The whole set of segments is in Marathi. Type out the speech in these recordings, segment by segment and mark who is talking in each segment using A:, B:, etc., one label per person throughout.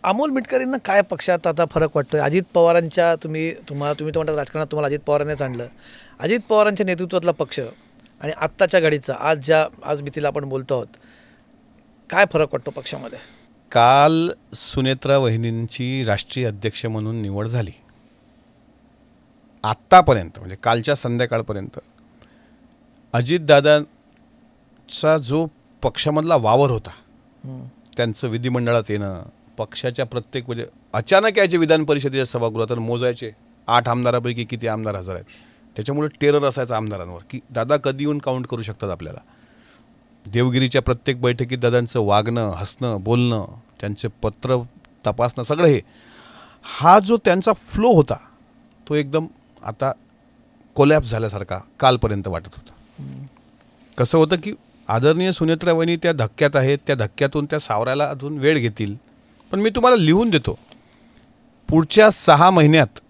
A: अमोल मिटकरींना काय पक्षात आता फरक वाटतोय? अजित पवारांच्या तुम्ही तर म्हणतात राजकारणात तुम्हाला अजित पवारांनीच आणलं. अजित पवारांच्या नेतृत्वातला पक्ष आणि आत्ताच्या घडीचा आज मितीला आपण बोलतो आहोत, काय फरक वाटतो पक्षामध्ये?
B: काल सुनेत्रा वहिनींची राष्ट्रीय अध्यक्ष म्हणून निवड झाली. आत्तापर्यंत म्हणजे कालच्या संध्याकाळपर्यंत अजितदादांचा जो पक्षामधला वावर होता, त्यांचं विधिमंडळात येणं, पक्षाच्या प्रत्येक म्हणजे अचानक यायचे विधान परिषदेच्या सभागृहात मोजायचे 8 आमदारापैकी किती आमदार हजर आहेत. त्याच्यामुळे टेरर असायचा आमदारांवर की दादा कधी येऊन काउंट करू शकतात आपल्याला. देवगिरीच्या प्रत्येक बैठकीत दादांचं वागणं, हसणं, बोलणं, त्यांचे पत्र तपासणं, सगळं हा जो त्यांचा फ्लो होता तो एकदम आता कोलॅप्स झाल्यासारखा कालपर्यंत वाटत होता. कसं होतं की आदरणीय सुनेत्रा वहिनी त्या धक्क्यात आहेत, त्या धक्क्यातून त्या सावरायला अजून वेळ घेतील. पण मी तुम्हाला लिहून देतो, पुढच्या 6 महिन्यात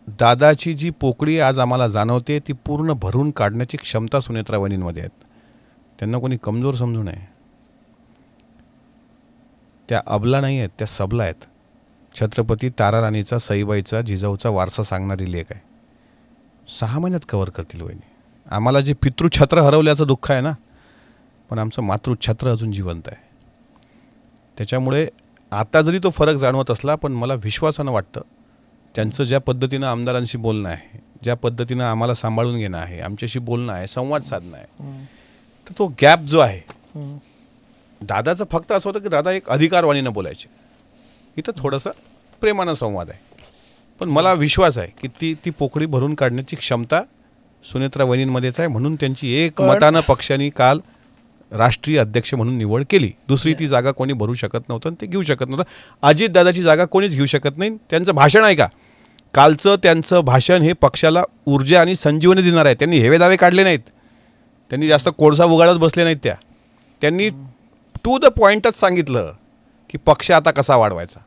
B: दादाची जी पोकळी आज आम्हाला जाणवते ती पूर्ण भरून काढण्याची क्षमता सुनेत्रा वहिनींमध्ये आहेत. त्यांना कोणी कमजोर समजू नये. त्या अबला नाही आहेत, त्या सबला आहेत. छत्रपती ताराराणीचा, सईबाईचा, जिजाऊचा वारसा सांगणारी लेख आहे. 6 महिन्यात कव्हर करतील वहिनी. आम्हाला जे पितृछत्र हरवल्याचं दुःख आहे ना, पण आमचं मातृछत्र अजून जिवंत आहे. त्याच्यामुळे आता जरी तो फरक जाणवत असला, पण मला विश्वासानं वाटतं त्यांचं ज्या पद्धतीनं आमदारांशी बोलणं आहे, ज्या पद्धतीनं आम्हाला सांभाळून घेणं आहे, आमच्याशी बोलणं आहे, संवाद साधणं आहे, तर तो गॅप जो आहे, दादाचं फक्त असं होतं की दादा एक अधिकारवाणीनं बोलायचे. इथं थोडंसं प्रेमानं संवाद आहे. पण मला विश्वास आहे की ती पोकळी भरून काढण्याची क्षमता सुनेत्रा वहिनींमध्येच आहे. म्हणून त्यांची एकमतानं पक्षाने काल राष्ट्रीय अध्यक्ष म्हणून निवड केली. दुसरी ती जागा कोणी भरू शकत नव्हतं आणि ते घेऊ शकत नव्हतं. अजितदादाची जागा कोणीच घेऊ शकत नाही. त्यांचं भाषण आहे का, कालचं त्यांचं भाषण हे पक्षाला ऊर्जा आणि संजीवनी देणार आहे. त्यांनी हेवे दावे काढले नाहीत, त्यांनी जास्त कोळसा उगाळत बसले नाहीत. त्यांनी टू द पॉईंटच सांगितलं की पक्ष आता कसा वाढवायचा.